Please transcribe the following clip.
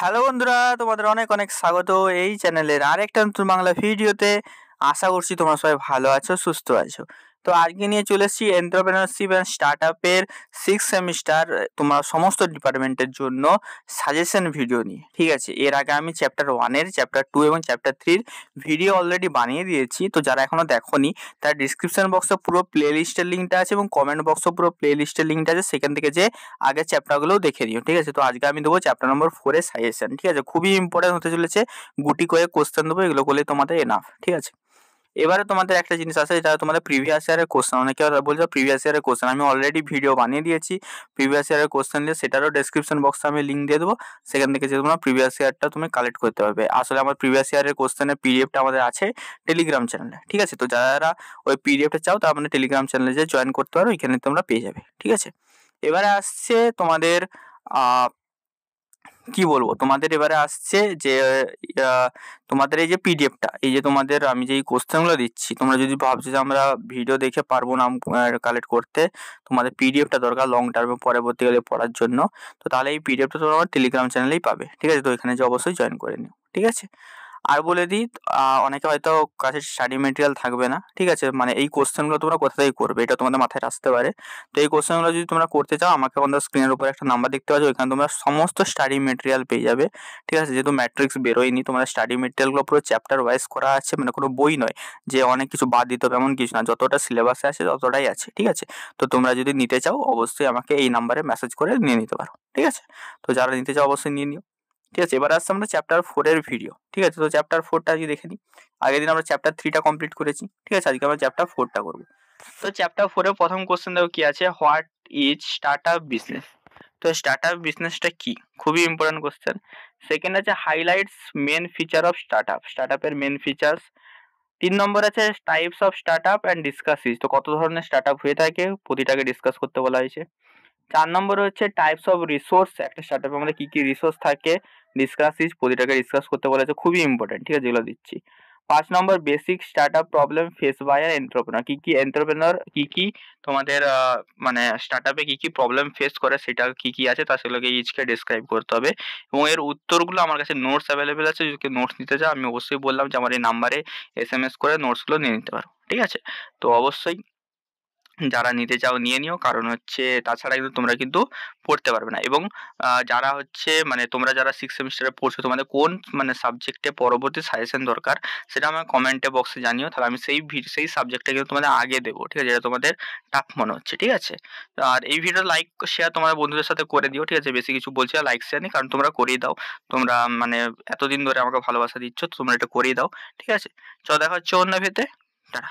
Hello বন্ধুরা, তোমাদের অনেক অনেক স্বাগত এই চ্যানেলের আরেকটা নতুন বাংলা ভিডিওতে। আশা করছি তোমরা সবাই ভালো আছো, সুস্থ আছো। তো আজকে নিয়ে চলে এসেছি এন্টারপ্রেনারশিপ অ্যান্ড স্টার্টআপের 6 সেমিস্টার তোমার সমস্ত ডিপার্টমেন্টের জন্য সাজেশন ভিডিও নিয়ে। ঠিক আছে, এর আগে আমি চ্যাপ্টার 1 চ্যাপ্টার 2 এবং চ্যাপ্টার 3 ভিডিও অলরেডি বানিয়ে দিয়েছি। তো যারা এখনো দেখোনি তার ডিসক্রিপশন বক্সে পুরো প্লে লিস্টের লিঙ্কটা আছে এবং কমেন্ট বক্সে পুরো প্লে লিস্টের লিঙ্কটা আছে, সেখান থেকে যে আগের চ্যাপ্টারগুলোও দেখে নিও। ঠিক আছে, তো আজকে আমি দেবো চ্যাপ্টার নম্বর 4 এর সাজেশন। ঠিক আছে, খুবই ইম্পর্টেন্ট হতে চলেছে, গুটি করে কোশ্চেন দেবো, এগুলো করলে তোমাদের এনাফ। ঠিক আছে, এবারে তোমাদের একটা জিনিস আছে, যেটা তোমাদের প্রিভিয়াস ইয়ারের কোশ্চেন। অনেকে বলছো প্রিভিয়াস ইয়ারের কোশ্চেন, আমি অলরেডি ভিডিও বানিয়ে দিয়েছি প্রিভিয়াস ইয়ারের কোশ্চেন নিয়ে, সেটারও ডেসক্রিপশন বক্সে আমি লিঙ্ক দিয়ে দেবো, সেখান থেকে যে তোমরা প্রিভিয়াস ইয়ারটা তুমি কালেক্ট করতে পারবে। আসলে আমার প্রিভিয়াস ইয়ারের কোশ্চেনের পিডিএফটা আমাদের আছে টেলিগ্রাম চ্যানেলে। ঠিক আছে, তো যারা ওই পিডিএফটা চাও তারা আমাদের টেলিগ্রাম চ্যানেলে যে জয়েন করতে পারো, এখানে তোমরা পেয়ে যাবে। ঠিক আছে, এবারে আসছে তোমাদের কি বলবো, তোমাদের এবারে আসছে যে তোমাদের এই যে পিডিএফটা, এই যে তোমাদের আমি যে এই কোশ্চেনগুলো দিচ্ছি, তোমরা যদি ভাবছো যে আমরা ভিডিও দেখে পারবো না কালেক্ট করতে, তোমাদের পিডিএফটা দরকার লং টার্মে পরবর্তীকালে পড়ার জন্য, তো তাহলে এই পিডিএফটা তোমরা আমার টেলিগ্রাম চ্যানেলেই পাবে। ঠিক আছে, তো এখানে যে অবশ্যই জয়েন করে নিও। ঠিক আছে, আর বলে দিই, অনেকে হয়তো কাছে স্টাডি মেটেরিয়াল থাকবে না। ঠিক আছে, মানে এই কোশ্চেনগুলো তোমরা কোথা থেকে করবে এটা তোমাদের মাথায় আসতে পারে। তো এই কোশ্চেনগুলো যদি তোমরা করতে চাও, আমাকে আমাদের স্ক্রিনের উপর একটা নাম্বার দেখতে পাচ্ছ, ওইখানে তোমরা সমস্ত স্টাডি মেটেরিয়াল পেয়ে যাবে। ঠিক আছে, যেহেতু ম্যাট্রিক্স বেরোয়নি, তোমাদের স্টাডি মেটেরিয়ালগুলো পুরো চ্যাপ্টার ওয়াইজ করা আছে, মানে কোনো বই নয় যে অনেক কিছু বাদ দিতে হবে এমন কিছু না, যতটা সিলেবাসে আছে ততটাই আছে। ঠিক আছে, তো তোমরা যদি নিতে চাও অবশ্যই আমাকে এই নাম্বারে মেসেজ করে নিয়ে নিতে পারো। ঠিক আছে, তো যারা নিতে চাও অবশ্যই নিয়ে নিও। ঠিক আছে, এবার আসছে আমরা চ্যাপ্টার 4 এর ভিডিও। ঠিক আছে, তো চ্যাপ্টার 4টা আজকে দেখে নিই। আগের দিন আমরা চ্যাপ্টার 3টা কমপ্লিট করেছি। ঠিক আছে, আজকে আমরা চ্যাপ্টার 4টা করবো। তো চ্যাপ্টার 4 এর প্রথম কোশ্চেন দেখো কি আছে, হোয়াট ইজ স্টার্টআপ বিজনেস। তো স্টার্টআপ বিজনেসটা কি, খুবই ইম্পর্টেন্ট কোশ্চেন। সেকেন্ড আছে highlights main feature of startup, স্টার্টআপের মেন ফিচার্স। 3 নম্বর আছে types of startup and discusses, তো কত ধরনের স্টার্টআপ হয়ে থাকে প্রতিটাকে ডিসকাস করতে বলা হয়েছে। 4 নম্বরে হচ্ছে টাইপস অফ রিসোর্স, একটা স্টার্টআপের মধ্যে কি কি রিসোর্স থাকে, ডিসকাসিস, প্রতিটাকে ডিসকাস করতে বলেছে, খুবই ইম্পর্টেন্ট। ঠিক আছে, যেগুলো দিচ্ছি। 5 number basic startup problem face by আর এন্টারপ্রেনার, কি কি এন্টারপ্রেনার কি তোমাদের মানে স্টার্টআপে কি কি প্রবলেম ফেস করে, সেটা কি কি আছে তা সেগুলোকে ইচকে ডিসক্রাইব করতে হবে। এবং এর উত্তরগুলো আমার কাছে নোটস অ্যাভেলেবেল আছে, যদি নোটস নিতে চাও আমি অবশ্যই বললাম যে আমার এই নাম্বারে এসএমএস করে নোটসগুলো নিয়ে নিতে পারো। ঠিক আছে, তো অবশ্যই যারা নিতে চাও নিয়ে নিও, কারণ হচ্ছে তাছাড়া কিন্তু তোমরা কিন্তু পড়তে পারবে না। এবং যারা হচ্ছে মানে তোমরা যারা 6 সেমিস্টারে পড়ছো, তোমাদের কোন মানে সাবজেক্টে পরবর্তী সাজেশন দরকার সেটা আমার কমেন্টে বক্সে জানিও, তাহলে আমি সেই সাবজেক্টটা কিন্তু তোমাদের আগে দেবো। ঠিক আছে, যেটা তোমাদের টাফ মনে হচ্ছে। ঠিক আছে, আর এই ভিডিও লাইক শেয়ার তোমার বন্ধুদের সাথে করে দিও। ঠিক আছে, বেশি কিছু বলছি না, লাইক শেয়ার নেই, কারণ তোমরা করেই দাও। তোমরা মানে এতদিন ধরে আমাকে ভালোবাসা দিচ্ছ, তোমরা এটা করেই দাও। ঠিক আছে, চলো দেখা হচ্ছে অন্য ভিডিওতে। টাটা।